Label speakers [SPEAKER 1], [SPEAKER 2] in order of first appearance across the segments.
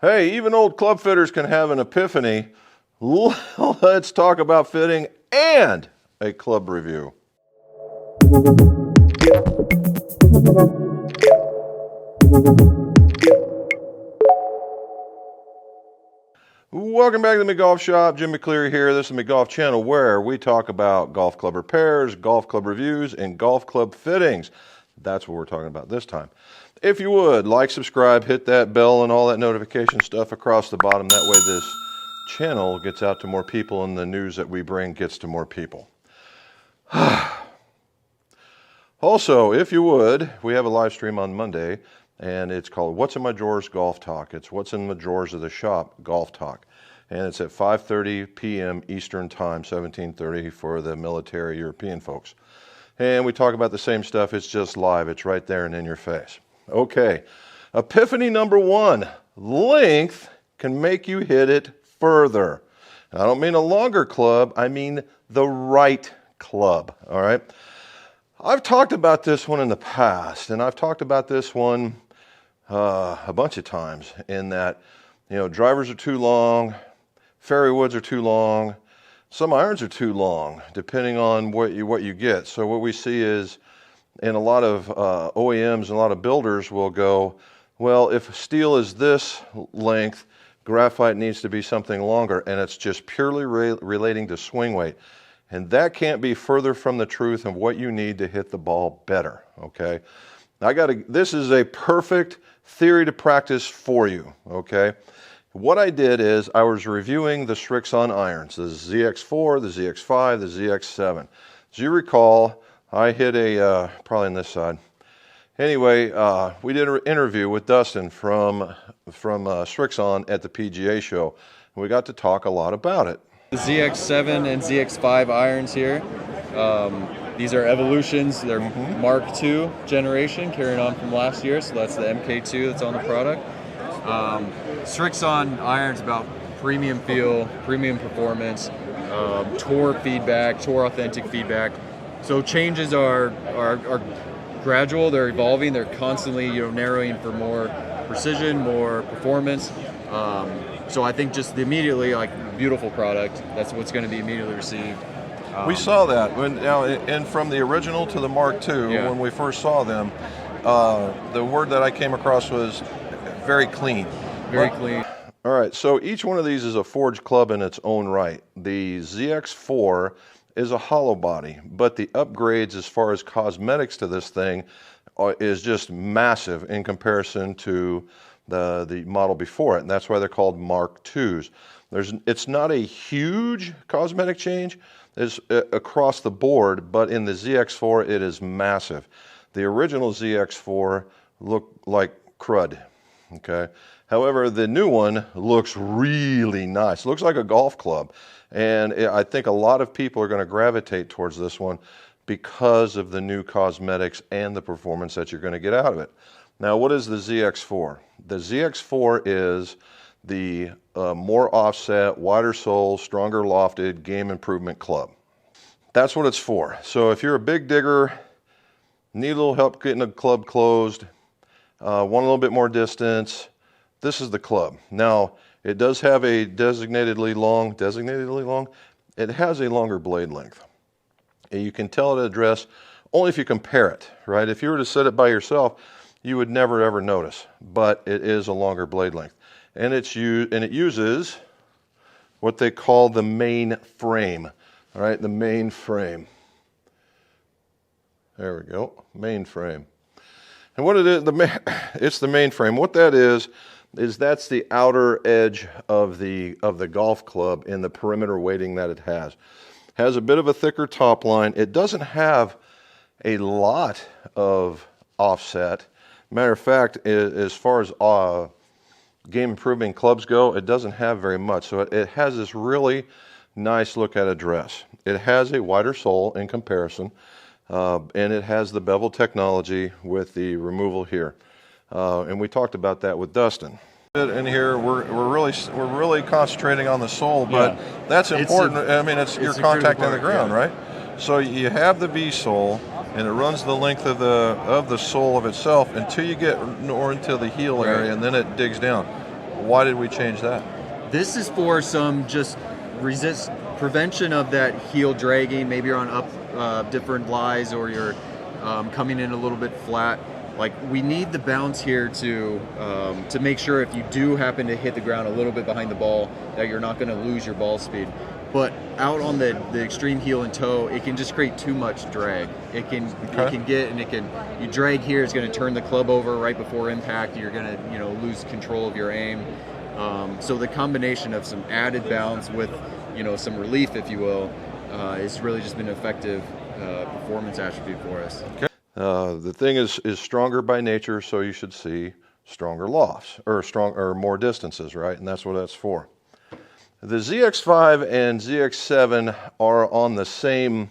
[SPEAKER 1] Hey, even old club fitters can have an epiphany. Let's talk about fitting and a club review. Welcome back to the McGolf Shop. Jim McCleary here. This is the McGolf channel where we talk about golf club repairs, golf club reviews, and golf club fittings. That's what we're talking about this time. If you would, like, subscribe, hit that bell and all that notification stuff across the bottom. That way this channel gets out to more people and the news that we bring gets to more people. Also, if you would, we have a live stream on Monday, and it's called What's in My Drawers Golf Talk. It's What's in the Drawers of the Shop Golf Talk. And it's at 5:30 p.m. Eastern Time, 17:30 for the military European folks. And we talk about the same stuff. It's just live. It's right there and in your face. Okay, epiphany number one, length can make you hit it further. And I don't mean a longer club, I mean the right club, all right? I've talked about this one in the past, and I've talked about this one a bunch of times in that, you know, drivers are too long, fairway woods are too long, some irons are too long, depending on what you get. So what we see is, and a lot of OEMs and a lot of builders will go, well, if steel is this length, graphite needs to be something longer, and it's just purely relating to swing weight. And that can't be further from the truth of what you need to hit the ball better, okay? This is a perfect theory to practice for you, okay? What I did is I was reviewing the Srixon irons, the ZX4, the ZX5, the ZX7. As you recall, I hit a, probably on this side. Anyway, we did an interview with Dustin from Srixon at the PGA show. We got to talk a lot about it.
[SPEAKER 2] The ZX7 and ZX5 irons here. These are evolutions. They're Mark II generation, carrying on from last year. So that's the MK2 that's on the product. Srixon irons about premium feel, premium performance, tour feedback, tour authentic feedback. So changes are gradual. They're evolving. They're constantly, narrowing for more precision, more performance. So I think just immediately, beautiful product. That's what's going to be immediately received.
[SPEAKER 1] We saw that and from the original to the Mark II, when we first saw them, the word that I came across was very clean.
[SPEAKER 2] Very clean.
[SPEAKER 1] All right, so each one of these is a forged club in its own right. The ZX4 is a hollow body, but the upgrades as far as cosmetics to this thing is just massive in comparison to the model before it, and that's why they're called Mark IIs. It's not a huge cosmetic change across the board, but in the ZX4 it is massive. The original ZX4 looked like crud, okay? However, the new one looks really nice. It looks like a golf club, and I think a lot of people are going to gravitate towards this one because of the new cosmetics and the performance that you're going to get out of it. Now, what is the ZX4? The ZX4 is the more offset, wider sole, stronger lofted game improvement club. That's what it's for. So if you're a big digger, need a little help getting a club closed, want a little bit more distance, this is the club. Now, it does have a designatedly long, it has a longer blade length. And you can tell at address only if you compare it, right? If you were to set it by yourself, you would never ever notice, but it is a longer blade length. And it uses what they call the main frame, all right? The main frame. There we go, main frame. And what it is, it's the main frame. What that is that's the outer edge of the golf club in the perimeter weighting that it has. Has a bit of a thicker top line. It doesn't have a lot of offset. Matter of fact, as far as game improving clubs go, it doesn't have very much. So it has this really nice look at address. It has a wider sole in comparison, and it has the bevel technology with the removal here. And we talked about that with Dustin. In here, we're really concentrating on the sole, but that's important. It's your contact on the ground, right? So you have the V sole, and it runs the length of the sole of itself until you get more into the heel area, and then it digs down. Why did we change that?
[SPEAKER 2] This is for some just prevention of that heel dragging. Maybe you're on up different lies, or you're coming in a little bit flat. Like, we need the bounce here to make sure if you do happen to hit the ground a little bit behind the ball, that you're not going to lose your ball speed. But out on the extreme heel and toe, it can just create too much drag. It can you drag here, it's going to turn the club over right before impact. You're going to lose control of your aim. So the combination of some added bounce with some relief, if you will, has really just been an effective performance attribute for us.
[SPEAKER 1] Okay. The thing is stronger by nature, so you should see stronger lofts or more distances, right? And that's what that's for. The ZX5 and ZX7 are on the same,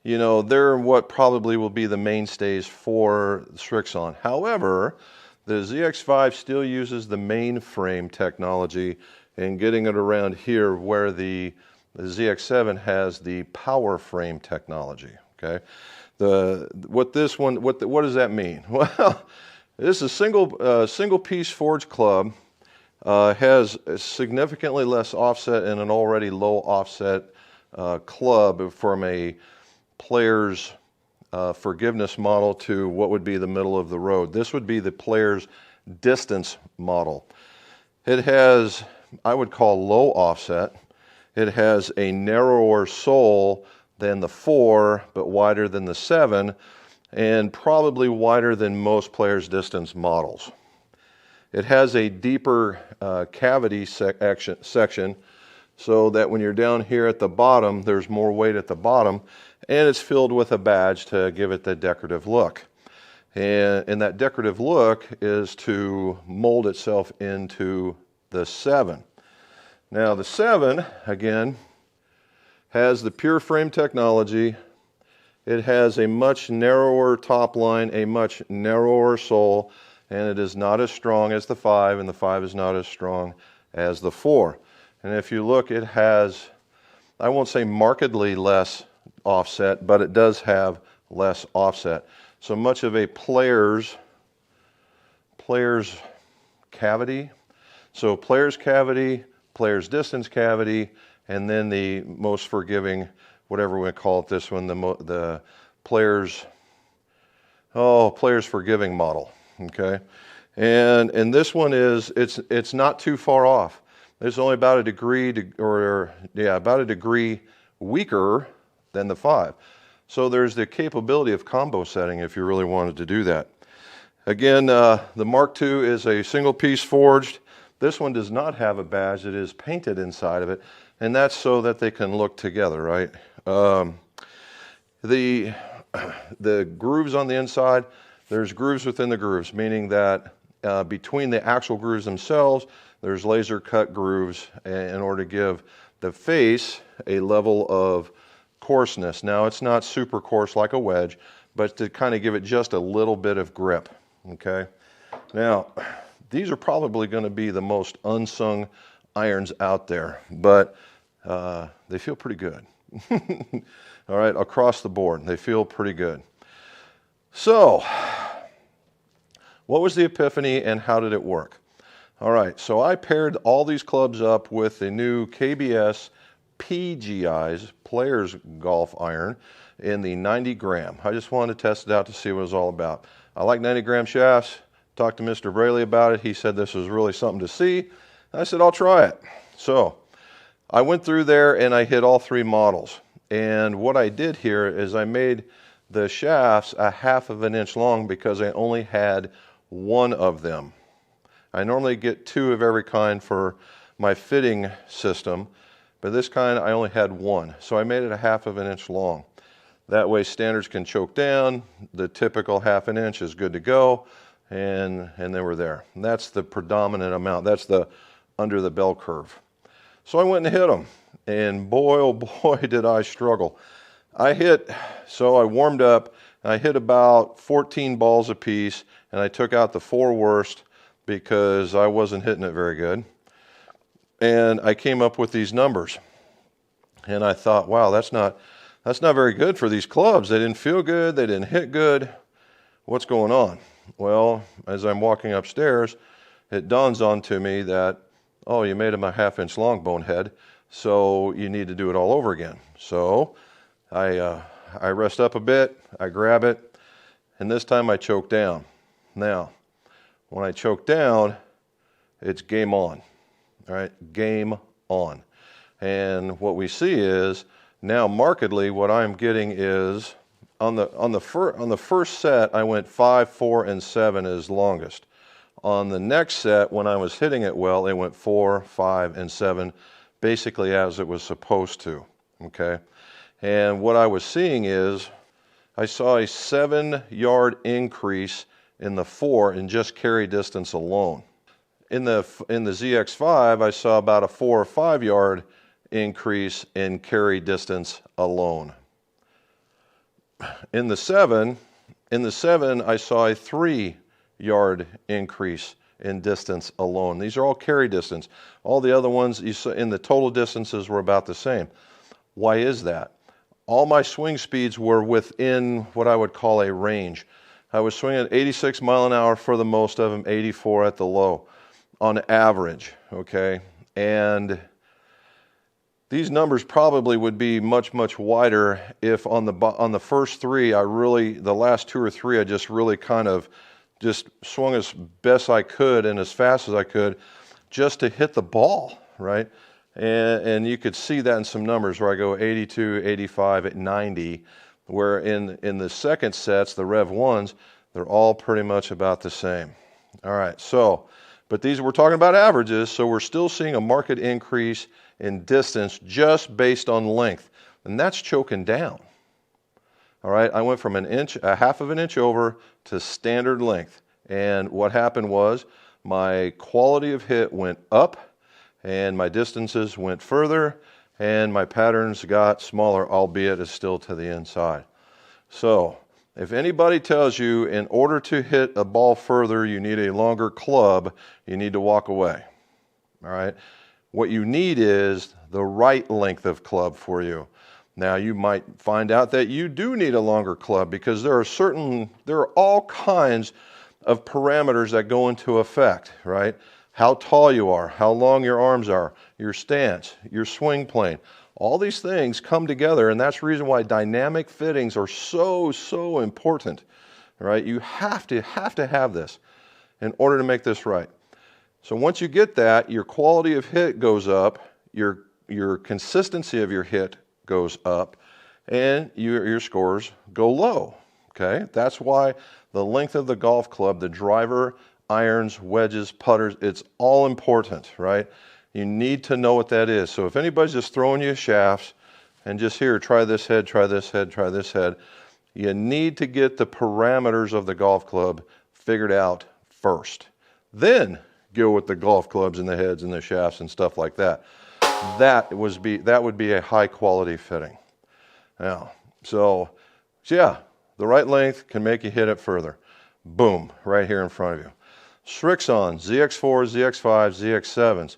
[SPEAKER 1] they're what probably will be the mainstays for Srixon. However, the ZX5 still uses the mainframe technology and getting it around here, where the ZX7 has the power frame technology. Okay, what does that mean? Well, this is a single piece forged club. Has a significantly less offset and an already low offset club from a player's forgiveness model to what would be the middle of the road. This would be the player's distance model. It has, I would call, low offset. It has a narrower sole than the 4, but wider than the 7, and probably wider than most players' distance models. It has a deeper cavity section, so that when you're down here at the bottom, there's more weight at the bottom, and it's filled with a badge to give it the decorative look. And that decorative look is to mold itself into the 7. Now the 7, again, has the pure frame technology. It has a much narrower top line, a much narrower sole, and it is not as strong as the 5, and the 5 is not as strong as the 4. And if you look, it has, I won't say markedly less offset, but it does have less offset. So much of a player's cavity. So player's cavity, player's distance cavity, and then the most forgiving, whatever we call it, this one, the player's forgiving model. Okay, and this one is it's not too far off. It's only about a degree about a degree weaker than the 5. So there's the capability of combo setting if you really wanted to do that. Again, the Mark II is a single piece forged. This one does not have a badge. It is painted inside of it, and that's so that they can look together, right? The grooves on the inside, there's grooves within the grooves, meaning that between the actual grooves themselves, there's laser cut grooves in order to give the face a level of coarseness. Now, it's not super coarse like a wedge, but to kind of give it just a little bit of grip. Okay. Now, these are probably going to be the most unsung irons out there, but they feel pretty good. All right, across the board, they feel pretty good. So, what was the epiphany and how did it work? All right, so I paired all these clubs up with the new KBS PGI's Players Golf Iron in the 90 gram. I just wanted to test it out to see what it was all about. I like 90 gram shafts. Talked to Mr. Braley about it. He said this was really something to see. I said, I'll try it. So I went through there and I hit all 3 models. And what I did here is I made the shafts a 1/2 inch long because I only had 1 of them. I normally get 2 of every kind for my fitting system, but this kind I only had 1. So I made it a 1/2 inch long. That way standards can choke down. The typical 1/2 inch is good to go. And they were there. And that's the predominant amount. That's the under the bell curve. So I went and hit them. And boy, oh boy, did I struggle. So I warmed up. And I hit about 14 balls apiece. And I took out the 4 worst because I wasn't hitting it very good. And I came up with these numbers. And I thought, wow, that's not very good for these clubs. They didn't feel good. They didn't hit good. What's going on? Well, as I'm walking upstairs, it dawns onto me that, oh, you made him a 1/2 inch long bonehead, so you need to do it all over again. So I rest up a bit, I grab it, and this time I choke down. Now, when I choke down, it's game on, all right, game on. And what we see is now markedly what I'm getting is on the first set I went 5, 4, and 7 as longest. On the next set, when I was hitting it well, it went 4, 5, and 7, basically as it was supposed to. Okay, and what I was seeing is I saw a 7-yard increase in the 4 in just carry distance alone. In the ZX5, I saw about a 4 or 5 yard increase in carry distance alone. In the 7, I saw a 3-yard increase in distance alone. These are all carry distance. All the other ones you saw in the total distances were about the same. Why is that? All my swing speeds were within what I would call a range. I was swinging at 86 mile an hour for the most of them, 84 at the low, on average, okay? And these numbers probably would be much, much wider if on the first 3, the last 2 or 3, I just really kind of just swung as best I could and as fast as I could just to hit the ball, right? And you could see that in some numbers where I go 82, 85, at 90, where in the second sets, the Rev 1s, they're all pretty much about the same. All right, so, but we're talking about averages, so we're still seeing a marked increase in distance just based on length, and that's choking down. All right, I went from a 1/2 of an inch over to standard length, and what happened was my quality of hit went up, and my distances went further, and my patterns got smaller, albeit it's still to the inside. So if anybody tells you in order to hit a ball further you need a longer club, you need to walk away. All right, what you need is the right length of club for you. Now you might find out that you do need a longer club because there are all kinds of parameters that go into effect, right? How tall you are, how long your arms are, your stance, your swing plane. All these things come together, and that's the reason why dynamic fittings are so important, right? You have to have this in order to make this right. So once you get that, your quality of hit goes up, your consistency of your hit goes up, and your scores go low, okay? That's why the length of the golf club, the driver, irons, wedges, putters, it's all important, right? You need to know what that is. So if anybody's just throwing you shafts and just here, try this head, try this head, try this head, you need to get the parameters of the golf club figured out first. Then go with the golf clubs and the heads and the shafts and stuff like that. That would be a high quality fitting. Now, so yeah, the right length can make you hit it further. Boom, right here in front of you. Srixon Zx4, ZX5, ZX7s.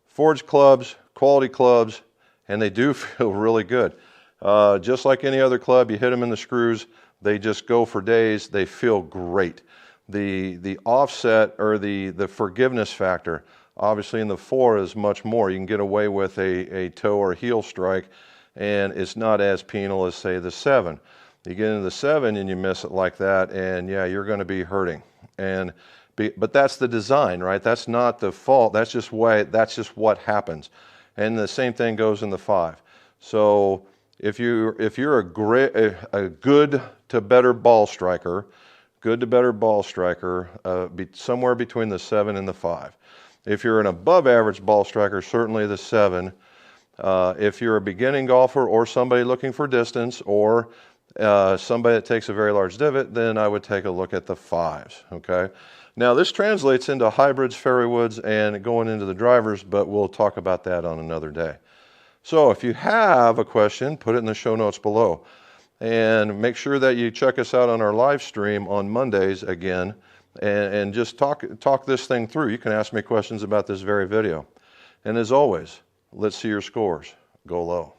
[SPEAKER 1] Forged clubs, quality clubs, and they do feel really good. Just like any other club, you hit them in the screws, they just go for days, they feel great. The offset or the forgiveness factor, obviously in the 4 is much more. You can get away with a toe or heel strike, and it's not as penal as, say, the 7. You get into the 7 and you miss it like that, and yeah, you're going to be hurting. But that's the design, right? That's not the fault. That's just what happens. And the same thing goes in the 5. So if you're a good to better ball striker, somewhere between the 7 and the 5. If you're an above average ball striker, certainly the 7. If you're a beginning golfer or somebody looking for distance or somebody that takes a very large divot, then I would take a look at the 5s, okay? Now this translates into hybrids, fairway woods, and going into the drivers, but we'll talk about that on another day. So if you have a question, put it in the show notes below. And make sure that you check us out on our live stream on Mondays again, and just talk this thing through. You can ask me questions about this very video. And as always, let's see your scores go low.